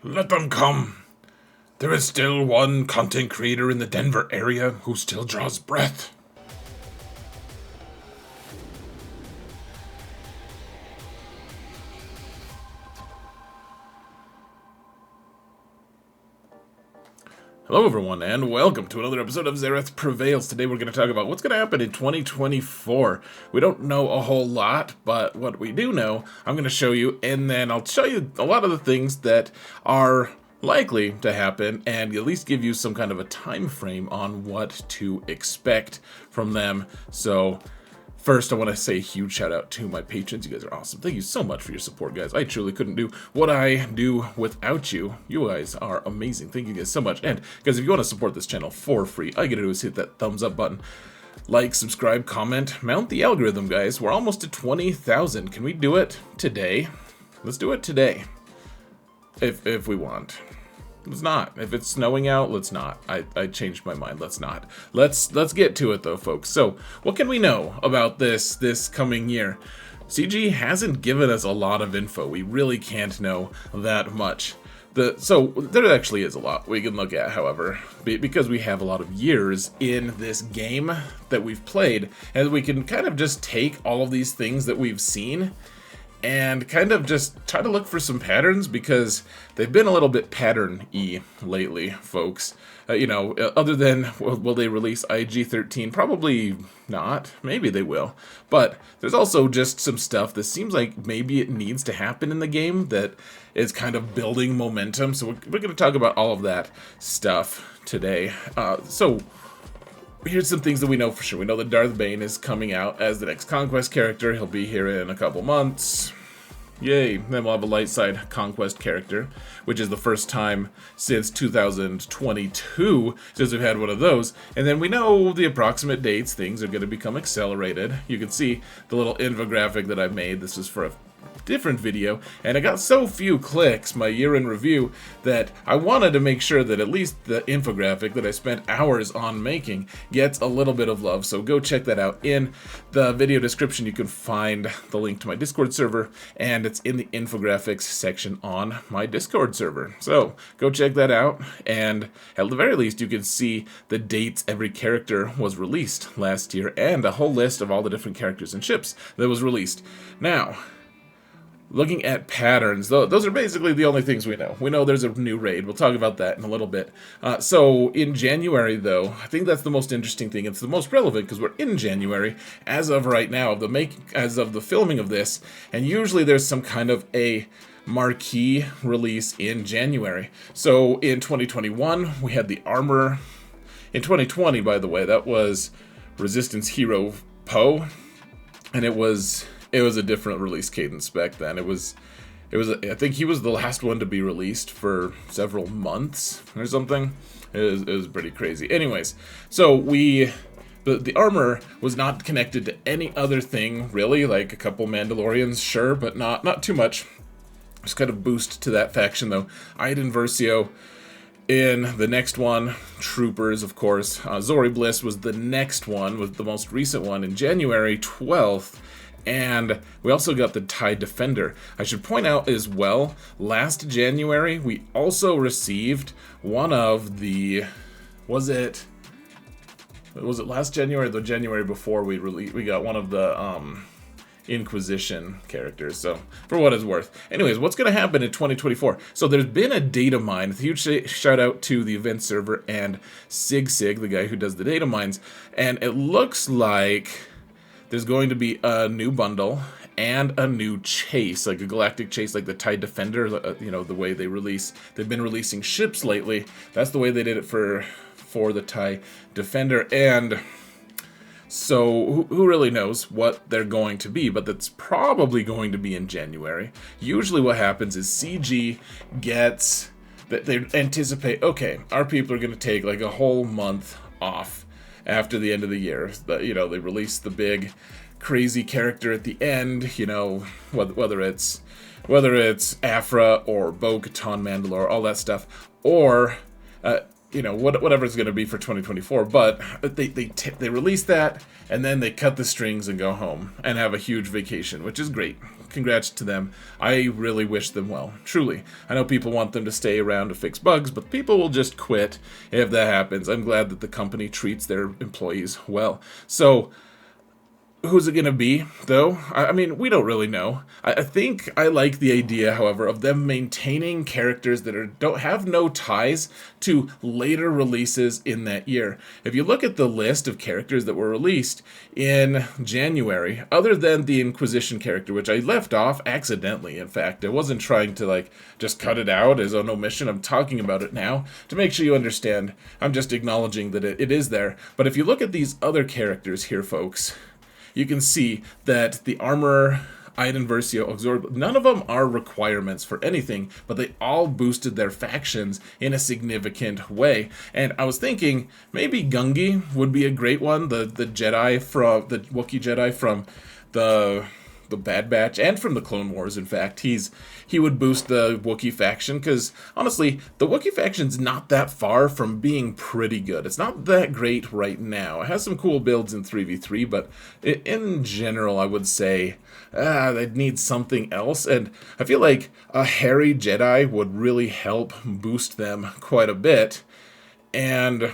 Let them come. There is still one content creator in the Denver area who still draws breath. Hello everyone, and welcome to another episode of Zareth Prevails. Today we're going to talk about what's going to happen in 2024. We don't know a whole lot, but what we do know, I'm going to show you, and then I'll show you a lot of the things that are likely to happen, and at least give you some kind of a time frame on what to expect from them. So first, I want to say a huge shout out to my patrons. You guys are awesome. Thank you so much for your support, guys. I truly couldn't do what I do without you. You guys are amazing. Thank you guys so much. And guys, if you want to support this channel for free, all you gotta do is hit that thumbs up button. Like, subscribe, comment, mount the algorithm, guys. We're almost at 20,000. Can we do it today? Let's do it today. If we want. Let's not. If it's snowing out, let's not. I changed my mind. Let's not. Let's get to it though, folks. So, what can we know about this coming year? CG hasn't given us a lot of info. We really can't know that much. So there actually is a lot we can look at, however, because we have a lot of years in this game that we've played, and we can kind of just take all of these things that we've seen and kind of just try to look for some patterns, because they've been a little bit pattern-y lately, folks. Other than, will they release IG-13? Probably not. Maybe they will. But there's also just some stuff that seems like maybe it needs to happen in the game that is kind of building momentum. So we're going to talk about all of that stuff today. So here's some things that we know for sure. We know that Darth Bane is coming out as the next Conquest character. He'll be here in a couple months. Yay. Then we'll have a light side Conquest character, which is the first time since 2022 since we've had one of those. And then we know the approximate dates. Things are going to become accelerated. You can see the little infographic that I made. This is for a different video, and I got so few clicks, my year in review, that I wanted to make sure that at least the infographic that I spent hours on making gets a little bit of love. So go check that out. In the video description you can find the link to my Discord server, and it's in the infographics section on my Discord server. So go check that out, and at the very least you can see the dates every character was released last year, and a whole list of all the different characters and ships that was released. Now, looking at patterns, those are basically the only things we know. We know there's a new raid. We'll talk about that in a little bit. So in January, though, I think that's the most interesting thing. It's the most relevant because we're in January as of right now, as of the filming of this. And usually there's some kind of a marquee release in January. So in 2021, we had the armor. In 2020, by the way, that was Resistance Hero Poe, and it was a different release cadence back then. I think he was the last one to be released for several months or something. It was pretty crazy. Anyways, so the armor was not connected to any other thing, really, like a couple Mandalorians, sure, but not too much. Just kind of boost to that faction, though. Iden Versio in the next one, Troopers, of course. Zori Bliss was the next one, was the most recent one in January 12th. And we also got the TIE Defender. I should point out as well, last January, we also received one of the, was it last January or the January before we got one of the Inquisition characters, so for what it's worth. Anyways, what's going to happen in 2024? So there's been a data mine. A huge shout out to the event server and Sig, the guy who does the data mines, and it looks like there's going to be a new bundle and a new chase, like a galactic chase, like the TIE Defender. The way they've been releasing ships lately. That's the way they did it for the TIE Defender. And so who really knows what they're going to be, but that's probably going to be in January. Usually what happens is CG gets, that they anticipate, okay, our people are going to take like a whole month off after the end of the year. They release the big crazy character at the end, whether it's Afra or Bo-Katan Mandalore, all that stuff, or whatever it's going to be for 2024. But they release that, and then they cut the strings and go home and have a huge vacation, which is great. congrats to them. I really wish them well, truly. I know people want them to stay around to fix bugs, but people will just quit if that happens. I'm glad that the company treats their employees well. So, who's it going to be, though? I mean, we don't really know. I think I like the idea, however, of them maintaining characters that don't have no ties to later releases in that year. If you look at the list of characters that were released in January, other than the Inquisition character, which I left off accidentally, in fact. I wasn't trying to, just cut it out as an omission. I'm talking about it now to make sure you understand. I'm just acknowledging that it is there. But if you look at these other characters here, folks, you can see that the armor, Iden Versio, Auxiliary, none of them are requirements for anything, but they all boosted their factions in a significant way. And I was thinking maybe Gungi would be a great one, the Jedi from the Wookiee Jedi from the Bad Batch and from the Clone Wars. In fact, he would boost the Wookiee faction, because honestly, the Wookiee faction's not that far from being pretty good. It's not that great right now. It has some cool builds in 3v3, but in general, I would say they'd need something else, and I feel like a hairy Jedi would really help boost them quite a bit. And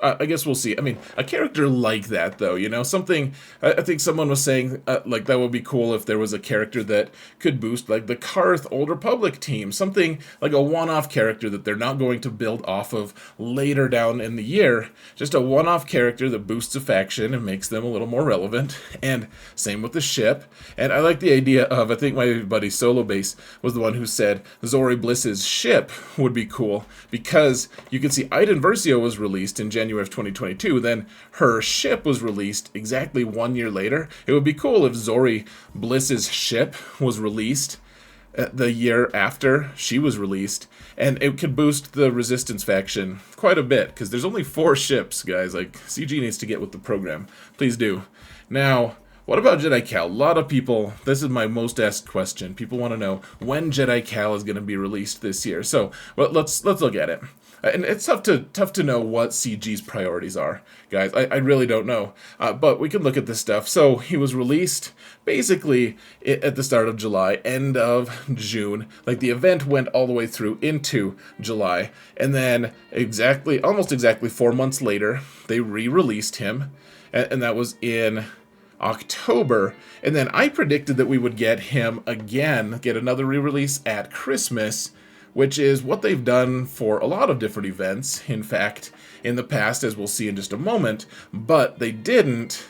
I guess we'll see. I mean, a character like that, though, something, I think someone was saying, that would be cool if there was a character that could boost, like, the Karth Old Republic team. Something like a one-off character that they're not going to build off of later down in the year. Just a one-off character that boosts a faction and makes them a little more relevant. And same with the ship. And I like the idea of, I think my buddy Solo Base was the one who said Zori Bliss's ship would be cool, because you can see Iden Versio was released in January of 2022, then her ship was released exactly 1 year later. It would be cool if Zori Bliss's ship was released the year after she was released, and it could boost the Resistance faction quite a bit, because there's only 4 ships, guys. CG needs to get with the program. Please do. Now, what about Jedi Cal? A lot of people, this is my most asked question. People want to know when Jedi Cal is going to be released this year. So, well, let's look at it. And it's tough to know what CG's priorities are, guys. I really don't know. But we can look at this stuff. So he was released basically at the start of July, end of June. The event went all the way through into July. And then almost exactly 4 months later, they re-released him. And that was in October. And then I predicted that we would get him again, get another re-release at Christmas, which is what they've done for a lot of different events, in fact, in the past, as we'll see in just a moment, but they didn't.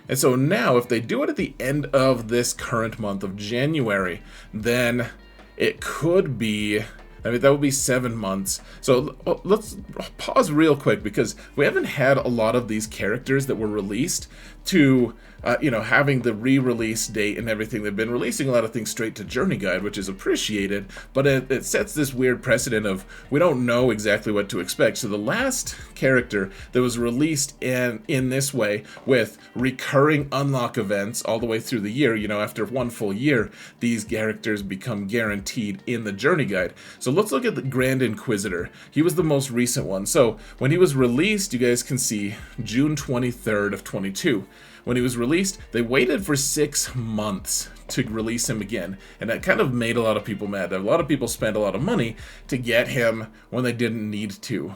And so now, if they do it at the end of this current month of January, then it could be, that would be 7 months. So let's pause real quick, because we haven't had a lot of these characters that were released to, having the re-release date and everything. They've been releasing a lot of things straight to Journey Guide, which is appreciated, but it sets this weird precedent of we don't know exactly what to expect. So the last character that was released in this way, with recurring unlock events all the way through the year, after 1 full year, these characters become guaranteed in the Journey Guide. So let's look at the Grand Inquisitor. He was the most recent one. So when he was released, you guys can see June 23rd of 22. When he was released, they waited for 6 months to release him again, and that kind of made a lot of people mad. A lot of people spent a lot of money to get him when they didn't need to.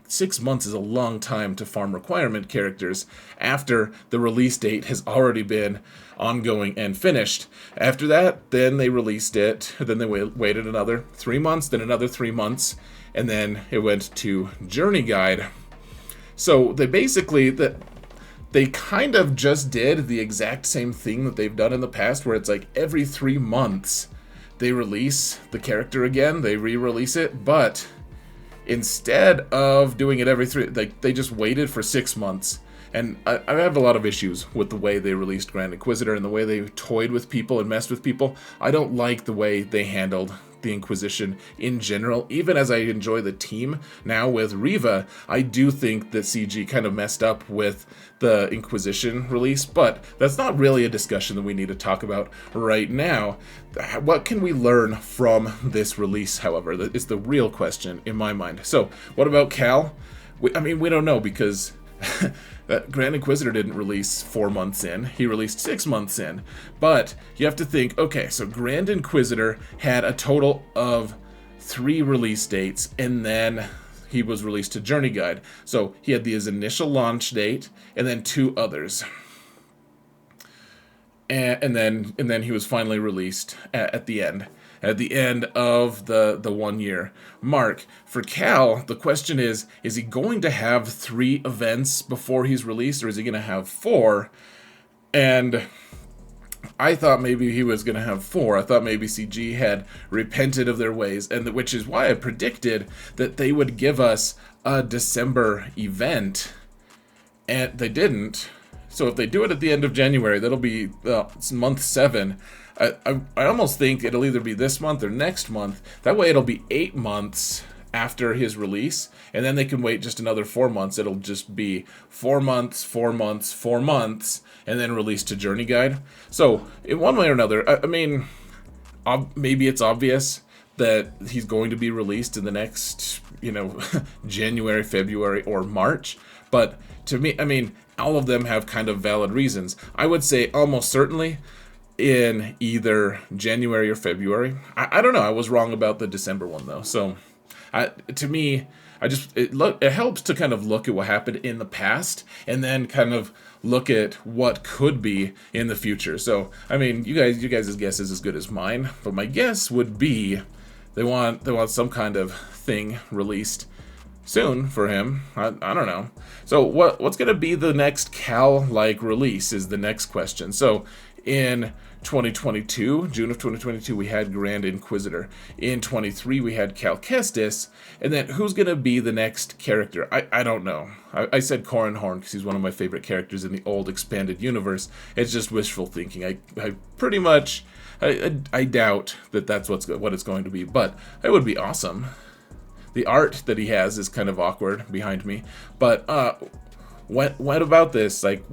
6 months is a long time to farm requirement characters after the release date has already been ongoing and finished. After that, then they released it, then they waited another 3 months, then another 3 months, and then it went to Journey Guide. So they kind of just did the exact same thing that they've done in the past, where it's every 3 months they release the character again, they re-release it, but instead of doing it every 3, they just waited for 6 months. And I have a lot of issues with the way they released Grand Inquisitor and the way they toyed with people and messed with people. I don't like the way they handled the Inquisition in general. Even as I enjoy the team now with Reva, I do think that CG kind of messed up with the Inquisition release, but that's not really a discussion that we need to talk about right now. What can we learn from this release, however, is the real question in my mind. So what about Cal? We don't know, because that Grand Inquisitor didn't release 4 months in, he released 6 months in. But you have to think, okay, so Grand Inquisitor had a total of 3 release dates, and then he was released to Journey Guide. So he had his initial launch date, and then 2 others. And then he was finally released at the end. At the end of the 1 year mark. For Cal, the question is he going to have 3 events before he's released, or is he going to have 4? And I thought maybe he was going to have 4. I thought maybe CG had repented of their ways, and which is why I predicted that they would give us a December event, and they didn't. So if they do it at the end of January, that'll be month 7. I almost think it'll either be this month or next month. That way it'll be 8 months after his release, and then they can wait just another 4 months. It'll just be 4 months, 4 months, 4 months, and then released to Journey Guide. So in one way or another, I mean, maybe it's obvious that he's going to be released in the next, January, February, or March. But to me, I mean, all of them have kind of valid reasons. I would say almost certainly in either January or February. I don't know. I was wrong about the December one, though. So to me, it helps to kind of look at what happened in the past and then kind of look at what could be in the future. So, I mean, you guys' guess is as good as mine, but my guess would be they want some kind of thing released soon for him. I don't know. So what's going to be the next Cal-like release is the next question. So in 2022, June of 2022, we had Grand Inquisitor. In 23, we had Cal Kestis. And then who's going to be the next character? I don't know. I said Corran Horn because he's one of my favorite characters in the old expanded universe. It's just wishful thinking. I pretty much, I doubt that that's what it's going to be. But it would be awesome. The art that he has is kind of awkward behind me. But what about this? Like,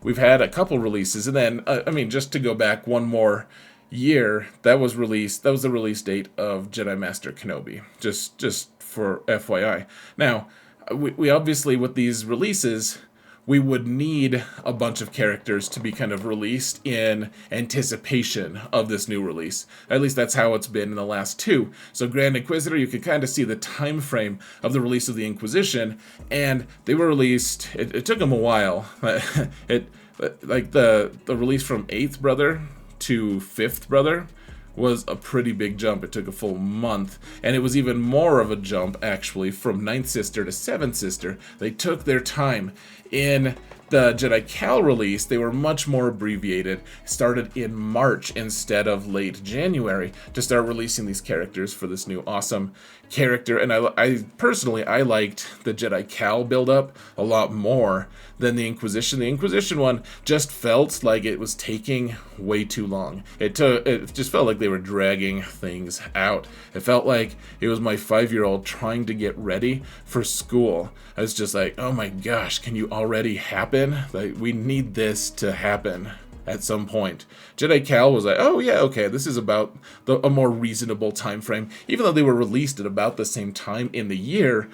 We've had a couple releases, and then, I mean, just to go back one more year, that was the release date of Jedi Master Kenobi, just for FYI. Now, we obviously, with these releases, we would need a bunch of characters to be kind of released in anticipation of this new release. At least that's how it's been in the last 2. So Grand Inquisitor, you can kind of see the time frame of the release of the Inquisition, and they were released, it took them a while. Like the release from 8th Brother to 5th Brother was a pretty big jump. It took a full month, and it was even more of a jump actually from 9th Sister to 7th Sister. They took their time. In the Jedi Cal release, they were much more abbreviated, started in March instead of late January to start releasing these characters for this new awesome character. And I personally liked the Jedi Cal build-up a lot more than the Inquisition. The Inquisition one just felt like it was taking way too long. It just felt like they were dragging things out. It felt like it was my 5-year-old trying to get ready for school. I was just like, oh my gosh, can you already happen? Like, we need this to happen at some point. Jedi Cal was like, oh yeah, okay, this is about a more reasonable time frame. Even though they were released at about the same time in the year,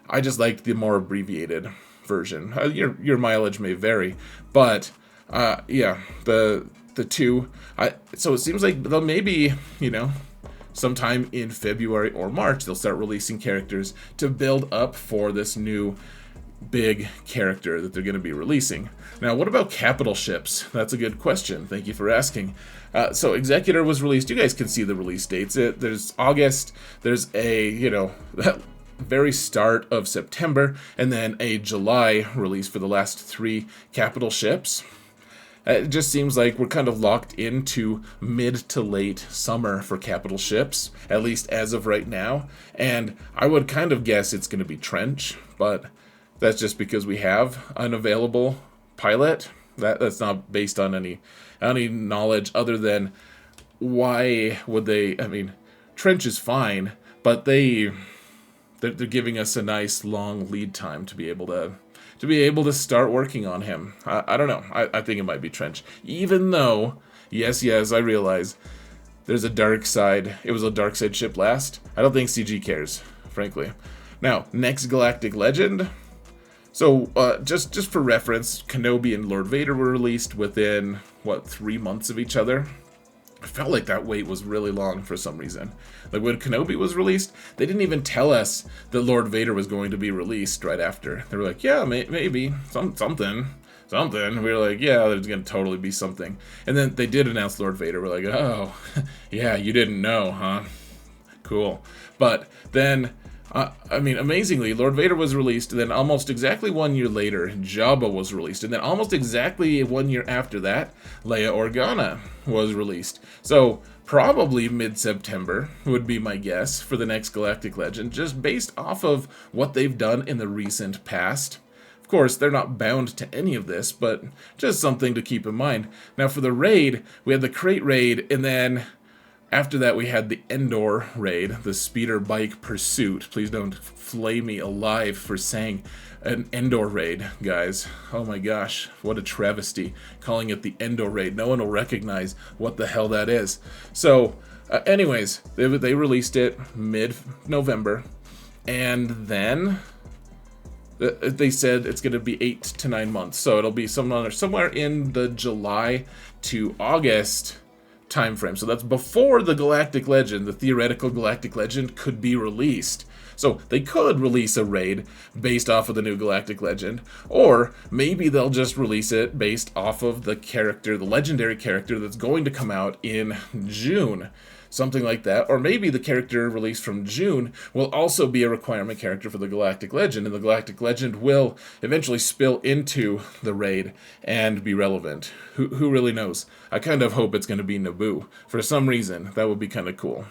I just liked the more abbreviated version. Your mileage may vary, but yeah, the 2. So it seems like they'll maybe, sometime in February or March, they'll start releasing characters to build up for this new big character that they're going to be releasing. Now, what about capital ships? That's a good question. Thank you for asking. So Executor was released. You guys can see the release dates. There's August. There's a, very start of September, and then a July release for the last 3 capital ships. It just seems like we're kind of locked into mid to late summer for capital ships, at least as of right now. And I would kind of guess it's going to be Trench, but that's just because we have an available pilot. That's not based on any knowledge other than why would they? I mean, Trench is fine, but they're giving us a nice long lead time to be able to start working on him. I don't know. I think it might be Trench. Even though, yes, I realize there's a dark side. It was a dark side ship last. I don't think CG cares, frankly. Now, next Galactic Legend. So, just for reference, Kenobi and Lord Vader were released within, what, 3 months of each other? I felt like that wait was really long for some reason. Like, when Kenobi was released, they didn't even tell us that Lord Vader was going to be released right after. They were like, yeah, maybe, something. We were like, yeah, there's going to totally be something. And then they did announce Lord Vader. We're like, oh, yeah, you didn't know, huh? Cool. But then, I mean, amazingly, Lord Vader was released, and then almost exactly 1 year later, Jabba was released, and then almost exactly 1 year after that, Leia Organa was released. So, probably mid-September would be my guess for the next Galactic Legend, just based off of what they've done in the recent past. Of course, they're not bound to any of this, but just something to keep in mind. Now, for the raid, we had the Crate Raid, and then after that, we had the Endor raid, the Speeder Bike Pursuit. Please don't flay me alive for saying an Endor raid, guys. Oh my gosh, what a travesty, calling it the Endor raid. No one will recognize what the hell that is. So, anyways, they released it mid-November, and then they said it's going to be 8 to 9 months. So it'll be somewhere in the July to August time frame. So that's before the Galactic Legend, the theoretical Galactic Legend, could be released. So they could release a raid based off of the new Galactic Legend, or maybe they'll just release it based off of the character, the legendary character that's going to come out in June. Something like that. Or maybe the character released from June will also be a requirement character for the Galactic Legend, and the Galactic Legend will eventually spill into the raid and be relevant. Who really knows? I kind of hope it's going to be Naboo. For some reason, that would be kind of cool.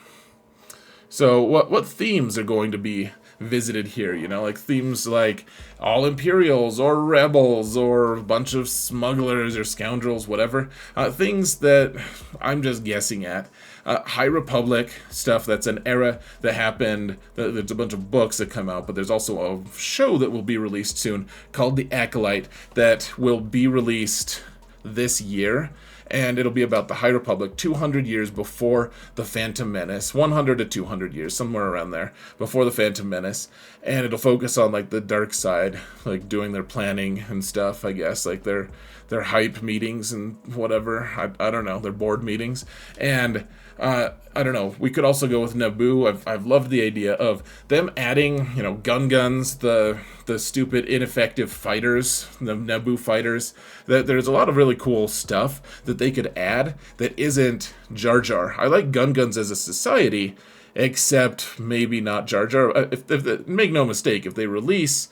So what themes are going to be visited here, you know, like themes like all Imperials or Rebels or a bunch of smugglers or scoundrels, whatever, things that I'm just guessing at. High Republic stuff, that's an era that happened. There's a bunch of books that come out, but there's also a show that will be released soon called The Acolyte that will be released this year. And it'll be about the High Republic 200 years before the Phantom Menace, 100 to 200 years, somewhere around there, before the Phantom Menace. And it'll focus on, like, the dark side, like, doing their planning and stuff, I guess, like, their hype meetings and whatever. I don't know, their board meetings. And I don't know, we could also go with Naboo. I've loved the idea of them adding, you know, guns, the stupid ineffective fighters, the Naboo fighters. There's a lot of really cool stuff that they could add that isn't Jar Jar. I like guns as a society, except maybe not Jar Jar. Make no mistake, if they release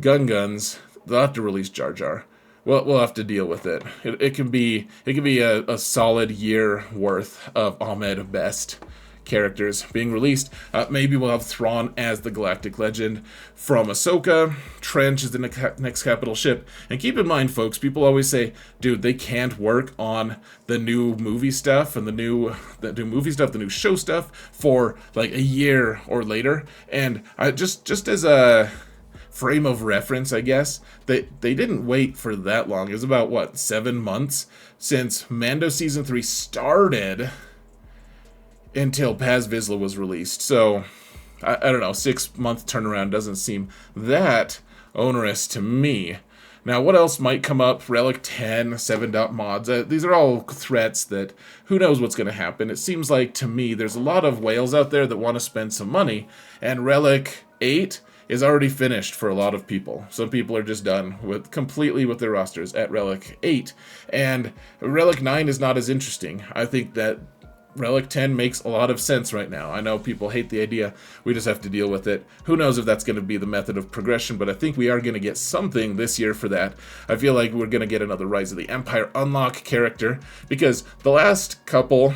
guns, they'll have to release Jar Jar. We'll have to deal with it. It can be a solid year worth of Ahmed Best characters being released. Maybe we'll have Thrawn as the Galactic Legend from Ahsoka. Trench is the next capital ship. And keep in mind, folks, people always say, dude, they can't work on the new movie stuff and the new show stuff for like a year or later. And just as a frame of reference, I guess, they didn't wait for that long. It was about, what, 7 months since Mando Season 3 started until Paz Vizsla was released. So, I don't know, 6-month turnaround doesn't seem that onerous to me. Now, what else might come up? Relic 10, 7.mods. These are all threats that who knows what's going to happen. It seems like, to me, there's a lot of whales out there that want to spend some money, and Relic 8 is already finished for a lot of people. Some people are just done completely with their rosters at Relic 8, and Relic 9 is not as interesting. I think that Relic 10 makes a lot of sense right now. I know people hate the idea. We just have to deal with it. Who knows if that's going to be the method of progression, but I think we are going to get something this year for that. I feel like we're going to get another Rise of the Empire unlock character, because the last couple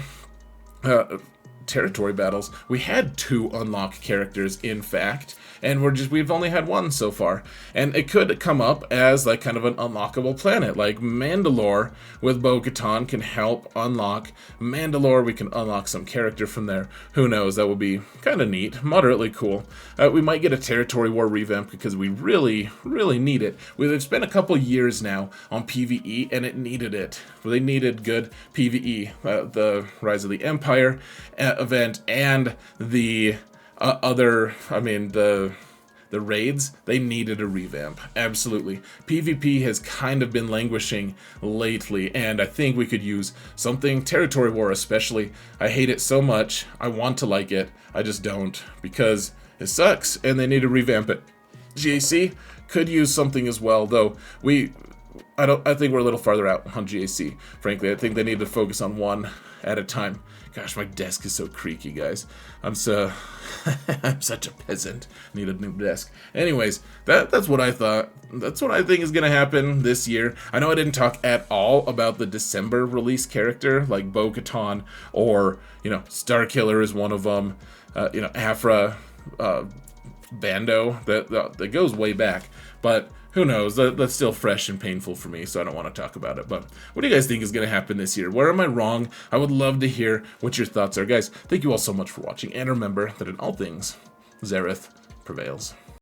territory battles, we had 2 unlock characters, in fact, and we've only had 1 so far. And it could come up as like kind of an unlockable planet, like Mandalore with Bo-Katan can help unlock Mandalore. We can unlock some character from there. Who knows? That would be kind of neat, moderately cool. We might get a territory war revamp because we really, really need it. We've spent a couple years now on PvE, and it needed it. They needed good PvE. The Rise of the Empire event and the the raids, they needed a revamp. Absolutely. PvP has kind of been languishing lately, and I think we could use something, territory war especially. I hate it so much. I want to like it. I just don't, because it sucks, and they need to revamp it. GAC could use something as well, though I think we're a little farther out on GAC. Frankly, I think they need to focus on one at a time. Gosh, my desk is so creaky, guys. I'm such a peasant. Need a new desk. Anyways, that's what I thought. That's what I think is gonna happen this year. I know I didn't talk at all about the December release character like Bo-Katan, or Starkiller is one of them. Afra, Bando. That goes way back, but who knows? That's still fresh and painful for me, so I don't want to talk about it. But what do you guys think is going to happen this year? Where am I wrong? I would love to hear what your thoughts are. Guys, thank you all so much for watching, and remember that in all things, Xaereth prevails.